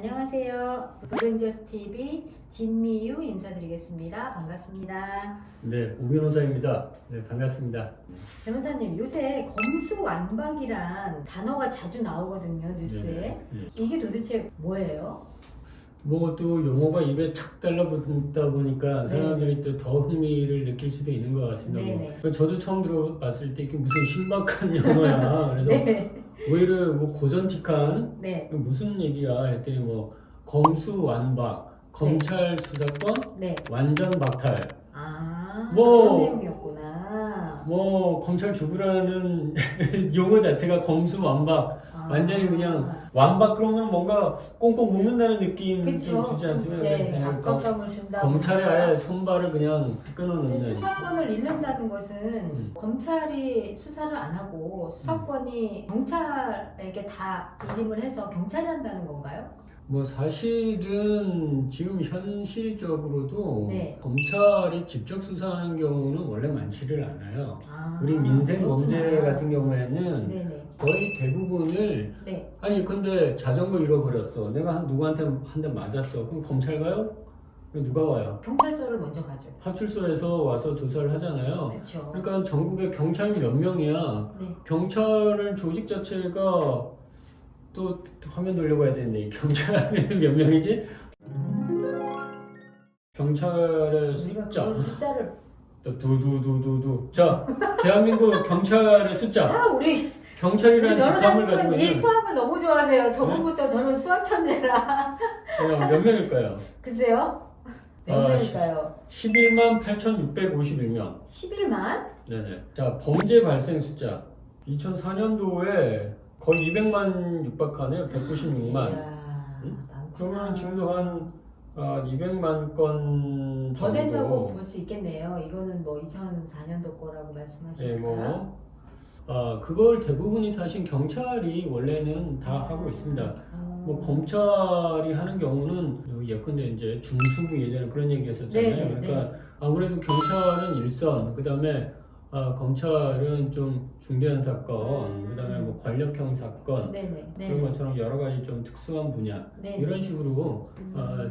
안녕하세요. 블루엔저스 TV 진미유 인사드리겠습니다. 반갑습니다. 네, 오 변호사입니다. 네, 반갑습니다. 변호사님, 요새 검수완박이란 단어가 자주 나오거든요, 뉴스에. 네. 이게 도대체 뭐예요? 뭐 또 용어가 입에 착 달라붙다 보니까 사람들이 또 더 흥미를 느낄 수도 있는 것 같습니다. 뭐. 저도 처음 들어봤을 때 이게 무슨 신박한 용어야. 그래서 오히려 뭐 고전틱한 무슨 얘기야 했더니 뭐 검수완박, 검찰 수사권 완전 박탈. 그런 내용이었구나. 뭐 검찰 죽으라는 용어 자체가 검수완박. 완전히 그냥 완박 그러면 뭔가 꽁꽁 묶는다는 느낌 좀 주지 않습니까? 압박감을 준다. 검찰에 아예 손발을 그냥 끊어놓는. 수사권을 잃는다는 것은 검찰이 수사를 안 하고 수사권이 경찰에게 다 일임을 해서 경찰이 한다는 건가요? 뭐 사실은 지금 현실적으로도 검찰이 직접 수사하는 경우는 원래 많지를 않아요. 우리 민생 범죄 같은 경우에는 거의 대부분을 아니 근데 자전거 잃어버렸어. 내가 누구한테 한 대 맞았어. 그럼 검찰 가요? 누가 와요? 경찰서를 먼저 가죠. 파출소에서 와서 조사를 하잖아요. 그쵸. 그러니까 전국에 경찰이 몇 명이야. 경찰 조직 자체가 또 화면 돌려봐야 되는데 경찰이 몇 명이지? 경찰의 숫자. 숫자를 또 두두두두두. 자, 대한민국 경찰의 숫자. 우리 경찰이라는 직함을 가지고 이 있는. 수학을 너무 좋아하세요. 저번부터 저는 수학 천재라. 몇 명일까요? 글쎄요. 몇 명일까요? 11만 8,651명. 11만? 네네. 자, 범죄 발생 숫자. 2004년도에 거의 200만 육박하네요. 196만. 그러면 지금도 한 200만 건 더 정도. 된다고 볼 수 있겠네요. 이거는 뭐 2004년도 거라고 말씀하시니까. 그걸 대부분이 사실 경찰이 원래는 다 하고 있습니다. 뭐 검찰이 하는 경우는 예컨대 이제 중수부 예전에 그런 얘기 했었잖아요. 그러니까 아무래도 경찰은 일선, 그 다음에 검찰은 좀 중대한 사건, 그 다음에 뭐 권력형 사건, 그런 것처럼 여러 가지 좀 특수한 분야, 이런 식으로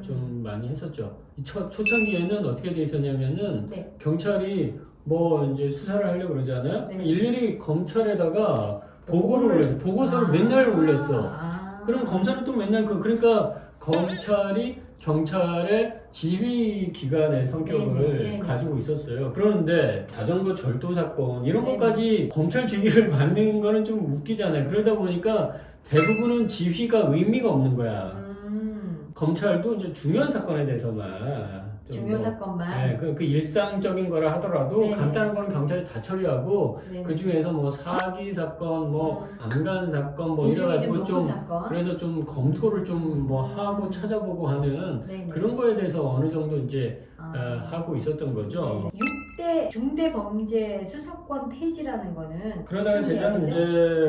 좀 많이 했었죠. 초창기에는 어떻게 돼 있었냐면은 경찰이 뭐 이제 수사를 하려고 그러잖아요. 일일이 검찰에다가 보고를 올렸어. 보고서를 맨날 올렸어. 그럼 검찰은 또 맨날 그러니까 검찰이 경찰의 지휘 기관의 성격을 가지고 있었어요. 그런데 자전거 절도 사건 이런 것까지 검찰 지휘를 받는 거는 좀 웃기잖아요. 그러다 보니까 대부분은 지휘가 의미가 없는 거야. 검찰도 이제 중요한 사건에 대해서만 중요 사건만 그 일상적인 거라 하더라도 간단한 거는 경찰이 다 처리하고 그 중에서 뭐 사기 사건, 뭐 강간 사건, 뭐 이래가지고 좀 그래서 좀 검토를 좀 뭐 하고 찾아보고 하는 그런 거에 대해서 어느 정도 이제 하고 있었던 거죠. 6대 중대 범죄 수사권 폐지라는 거는 그러다가 제가 이제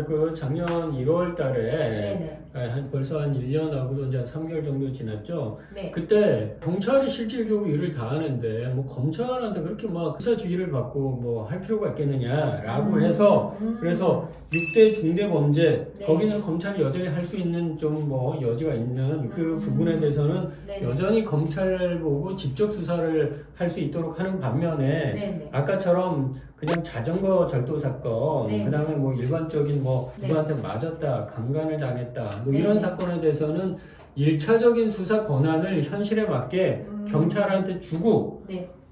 그 작년 1월달에 벌써 한 1년하고도 이제 한 3개월 정도 지났죠. 그때 경찰이 실질적으로 일을 다 하는데 뭐 검찰한테 그렇게 막 수사주의를 받고 뭐 할 필요가 있겠느냐라고 해서 그래서 6대 중대범죄 거기는 검찰이 여전히 할 수 있는 좀 뭐 여지가 있는 그 부분에 대해서는 여전히 검찰 보고 직접 수사를 할 수 있도록 하는 반면에 아까처럼 그냥 자전거 절도 사건 그 다음에 뭐 일반적인 뭐 누구한테 맞았다 강간을 당했다 뭐 이런 사건에 대해서는 1차적인 수사 권한을 현실에 맞게 경찰한테 주고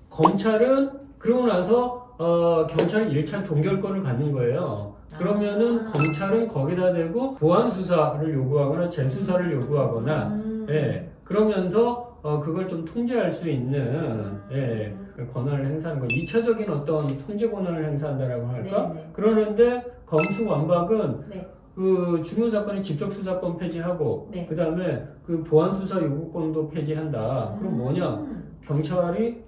검찰은 그러고 나서 경찰이 1차 종결권을 갖는 거예요. 그러면은 검찰은 거기다 대고 보안 수사를 요구하거나 재수사를 요구하거나 그러면서 그걸 좀 통제할 수 있는 권한을 행사하는 거. 2차적인 어떤 통제 권한을 행사한다라고 할까? 그러는데 검수완박은 그 중요 사건의 직접 수사권 폐지하고 그 다음에 그 보안 수사 요구권도 폐지한다. 그럼 뭐냐? 경찰이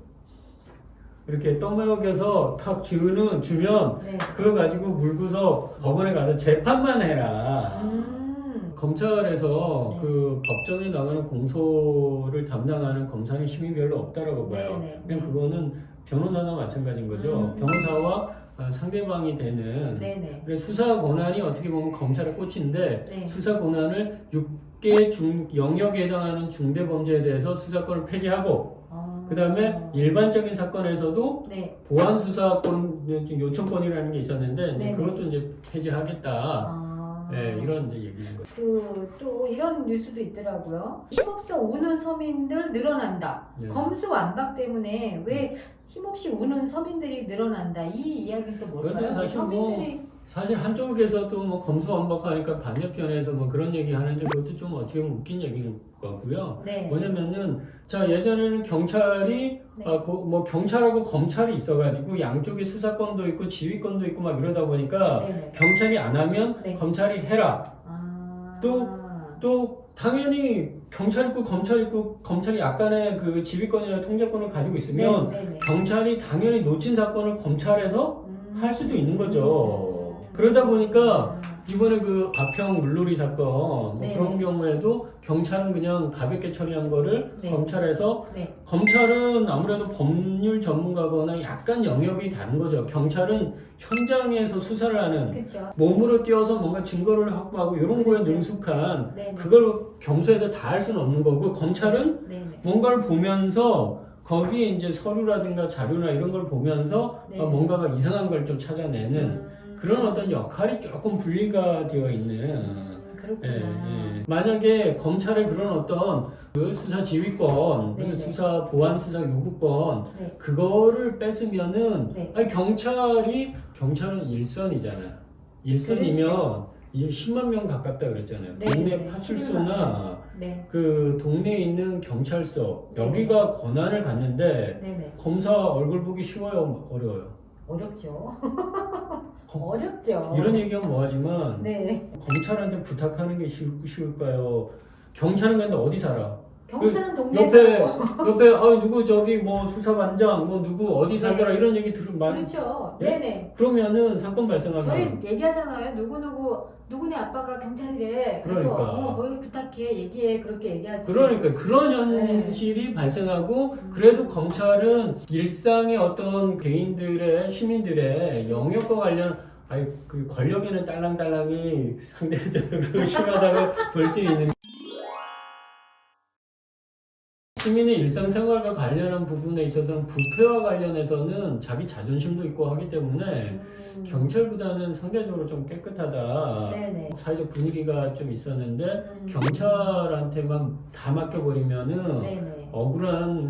이렇게 떠먹여서 탁 주면 그거 가지고 물고서 법원에 가서 재판만 해라. 검찰에서 그 법정에 나가는 공소를 담당하는 검사는 힘이 별로 없다라고 봐요. 그냥 그거는 변호사나 마찬가지인 거죠. 변호사와 상대방이 되는 그래서 수사 권한이 어떻게 보면 검찰의 꽃인데 수사 권한을 6개 6개 영역에 해당하는 중대범죄에 대해서 수사권을 폐지하고 그 다음에 일반적인 사건에서도 네. 보안 수사권 요청권이라는 게 있었는데 네. 그것도 이제 폐지하겠다. 네, 이런 이제 얘기인 거죠. 또 이런 뉴스도 있더라고요. 힘없어 우는 서민들 늘어난다. 네. 검수완박 때문에 왜 힘없이 우는 서민들이 늘어난다. 이 이야기는 또 뭘까요? 그렇죠. 사실 서민들이 사실 한쪽에서도 뭐 검수완박하니까 반대편에서 뭐 그런 얘기 하는데 그것도 좀 어떻게 보면 웃긴 얘기인 것 같고요. 네. 뭐냐면은 자 예전에는 경찰이 네. 뭐 경찰하고 검찰이 있어가지고 양쪽에 수사권도 있고 지휘권도 있고 막 이러다 보니까 네네. 경찰이 안 하면 네. 검찰이 해라. 또 당연히 경찰 있고 검찰 있고 검찰이 약간의 그 지휘권이나 통제권을 가지고 있으면 네네. 경찰이 당연히 놓친 사건을 검찰에서 할 수도 있는 거죠. 그러다 보니까 이번에 그 가평 물놀이 사건 뭐 네. 그런 경우에도 경찰은 그냥 가볍게 처리한 거를 네. 검찰에서 네. 검찰은 아무래도 법률 전문가거나 약간 영역이 다른 거죠. 경찰은 현장에서 수사를 하는 그렇죠. 몸으로 뛰어서 뭔가 증거를 확보하고 이런 거에 그렇죠. 능숙한 네네. 그걸 경수에서 다 할 수는 없는 거고 검찰은 네네. 뭔가를 보면서 거기에 이제 서류라든가 자료나 이런 걸 보면서 네. 뭔가가 이상한 걸 좀 찾아내는 그런 어떤 역할이 조금 분리가 되어 있는. 그렇구나. 만약에 검찰의 그런 어떤 그 수사 지휘권, 네네. 수사 보안 수사 요구권 네. 그거를 뺐으면은 네. 아니 경찰은 일선이잖아요. 일선이면 이게 10만 명 가깝다 그랬잖아요. 네, 동네 네, 파출소나 네. 그 동네에 있는 경찰서 네. 여기가 권한을 갖는데 네네. 검사 얼굴 보기 쉬워요, 어려워요? 어렵죠. 어렵죠. 이런 얘기하면 뭐하지만 네. 검찰한테 부탁하는 게 쉬울까요? 경찰은 근데 어디 살아? 경찰은 동네에서 옆에 누구 저기 뭐 수사반장 뭐 누구 어디 살더라 네. 이런 얘기 들으면 많이 그렇죠. 예? 네네. 그러면은 사건 발생하면 저희 얘기하잖아요. 누구네 아빠가 경찰이래. 그래서 그러니까. 거기 부탁해 얘기해 그렇게 얘기하지. 그러니까 그런 현실이 발생하고 그래도 검찰은 일상의 어떤 개인들의 시민들의 영역과 관련 그 권력에는 딸랑딸랑이 상대적으로 심하다고 볼 수 있는 시민의 일상생활과 관련한 부분에 있어서는 부패와 관련해서는 자기 자존심도 있고 하기 때문에 경찰보다는 상대적으로 좀 깨끗하다. 네네. 사회적 분위기가 좀 있었는데 경찰한테만 다 맡겨버리면은 네네. 억울한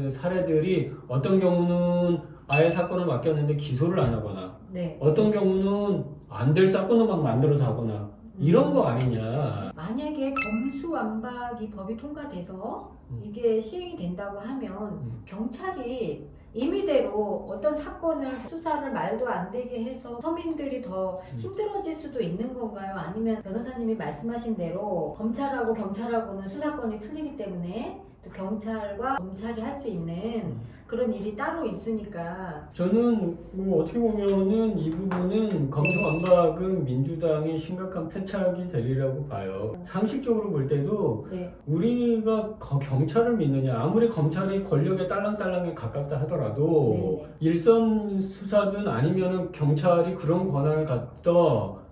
사례들이 어떤 경우는 아예 사건을 맡겼는데 기소를 안 하거나 네. 어떤 경우는 안 될 사건을 막 만들어서 하거나 이런 거 아니냐. 만약에 검수완박이 법이 통과돼서 이게 시행이 된다고 하면 경찰이 임의대로 어떤 사건을 수사를 말도 안 되게 해서 서민들이 더 힘들어질 수도 있는 건가요? 아니면 변호사님이 말씀하신 대로 검찰하고 경찰하고는 수사권이 틀리기 때문에 또 경찰과 검찰이 할 수 있는 그런 일이 따로 있으니까 저는 뭐 어떻게 보면은 이 부분은 검수완박은 민주당이 심각한 패착이 되리라고 봐요. 상식적으로 볼 때도 네. 우리가 경찰을 믿느냐 아무리 검찰이 권력에 딸랑딸랑에 가깝다 하더라도 네네. 일선 수사든 아니면은 경찰이 그런 권한을 갖다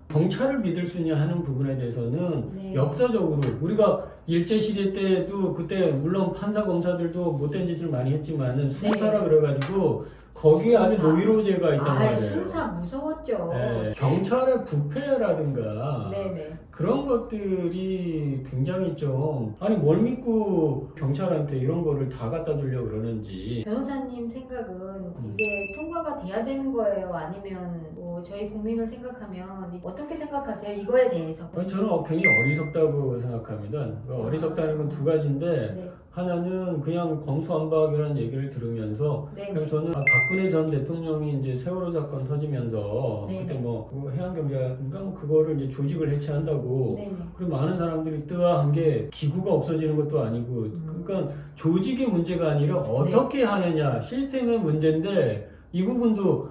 경찰을 믿을 수 있냐 하는 부분에 대해서는 네. 역사적으로 우리가 일제시대 때도 그때 물론 판사 검사들도 못된 짓을 많이 했지만은 순사라 그래가지고 거기에 아주 순사. 노이로제가 있단 말이에요. 순사 무서웠죠. 네, 경찰의 부패라든가 네네. 그런 것들이 굉장히 좀 아니 뭘 믿고 경찰한테 이런 거를 다 갖다 주려고 그러는지. 변호사님 생각은 이게 통과가 돼야 되는 거예요? 아니면 뭐 저희 국민을 생각하면 어떻게 생각하세요? 이거에 대해서? 아니, 저는 굉장히 어리석다고 생각합니다. 어리석다는 건 두 가지인데 네. 하나는 그냥 검수완박이라는 얘기를 들으면서 네. 그냥 저는 박근혜 전 대통령이 이제 세월호 사건 터지면서 네. 그때 뭐 해양경제인가 뭐 그거를 이제 조직을 해체한다고 네네. 그리고 많은 사람들이 뜨아한 게 기구가 없어지는 것도 아니고 그러니까 조직의 문제가 아니라 어떻게 하느냐 시스템의 문제인데 이 부분도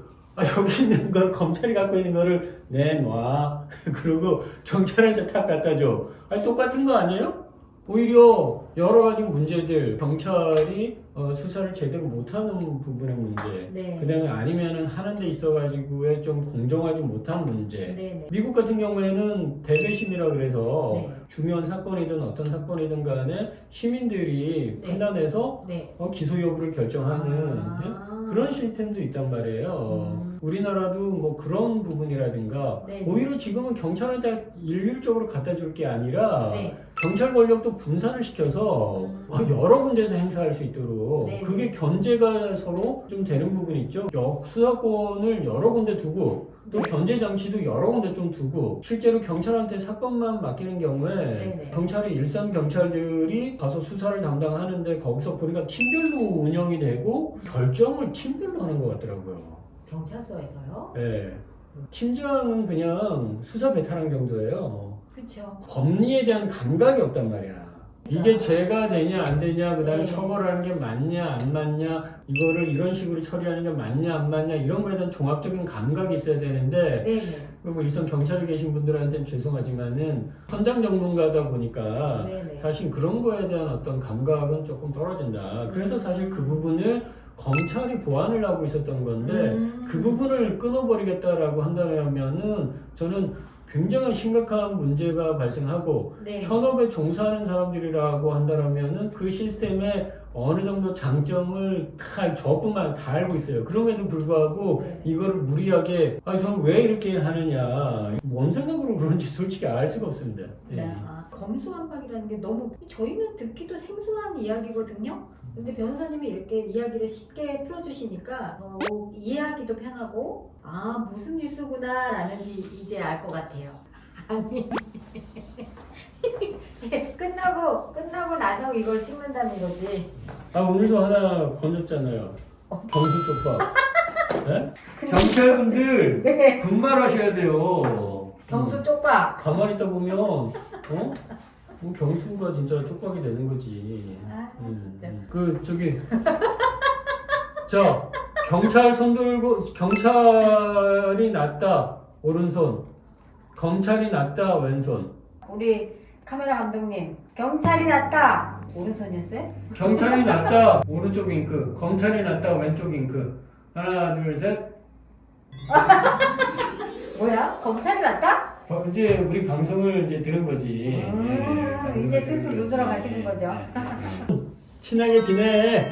여기 있는 걸 검찰이 갖고 있는 거를 내놔 그리고 경찰한테 탁 갖다 줘. 아니 똑같은 거 아니에요? 오히려 여러 가지 문제들, 경찰이 수사를 제대로 못하는 부분의 문제, 네. 그다음에 아니면은 하는 데 있어가지고의 좀 공정하지 못한 문제. 네. 미국 같은 경우에는 대배심이라 그래서 네. 중요한 사건이든 어떤 사건이든 간에 시민들이 네. 판단해서 네. 기소 여부를 결정하는 아. 그런 시스템도 있단 말이에요. 우리나라도 뭐 그런 부분이라든가 네. 오히려 지금은 경찰한테 일률적으로 갖다 줄 게 아니라 네. 경찰 권력도 분산을 시켜서 여러 군데서 행사할 수 있도록 네. 그게 견제가 서로 좀 되는 부분이 있죠. 수사권을 여러 군데 두고 또 네. 견제 장치도 여러 군데 좀 두고 실제로 경찰한테 사건만 맡기는 경우에 네. 경찰이 일선 경찰들이 가서 수사를 담당하는데 거기서 보니까 팀별로 운영이 되고 결정을 팀별로 하는 것 같더라고요. 경찰서에서요? 네. 팀장은 그냥 수사 베테랑 정도예요. 그렇죠. 법리에 대한 감각이 없단 말이야. 이게 죄가 되냐 안 되냐, 그 다음에 네. 처벌하는 게 맞냐 안 맞냐, 이거를 이런 식으로 처리하는 게 맞냐 안 맞냐, 이런 거에 대한 종합적인 감각이 있어야 되는데 네. 뭐 일선 경찰에 계신 분들한테는 죄송하지만은 현장 전문가다 보니까 네. 사실 그런 거에 대한 어떤 감각은 조금 떨어진다. 그래서 사실 그 부분을 검찰이 보완을 하고 있었던 건데 그 부분을 끊어버리겠다라고 한다면은 저는 굉장히 심각한 문제가 발생하고 네. 현업에 종사하는 사람들이라고 한다면은 그 시스템에 어느 정도 장점을 저뿐만 다 알고 있어요. 그럼에도 불구하고 네. 이거를 무리하게 저는 왜 이렇게 하느냐, 뭔 생각으로 그런지 솔직히 알 수가 없습니다. 네. 검수완박이라는 게 너무 저희는 듣기도 생소한 이야기거든요. 근데 변호사님이 이렇게 이야기를 쉽게 풀어주시니까 이해하기도 편하고 무슨 뉴스구나 라는지 이제 알 것 같아요. 아니 이제 끝나고 나서 이걸 찍는다는 거지. 오늘도 하나 건졌잖아요. 경수 쪽파. 네? 경찰분들 네. 분발하셔야 돼요. 경수 쪽박. 가만히 있다 보면 뭐 경수가 진짜 쪽박이 되는 거지. 진짜. 자, 경찰 손 들고 경찰이 낫다 오른손, 검찰이 낫다 왼손. 우리 카메라 감독님, 경찰이 낫다 오른손이었어요? 경찰이 낫다 오른쪽 윙크, 검찰이 낫다 왼쪽 윙크. 하나 둘 셋. 뭐야? 검찰이 낫다? 이제 우리 방송을 이제 들은 거지. 방송을 이제 들은 슬슬 거지. 루드러 가시는 거죠. 친하게 지내.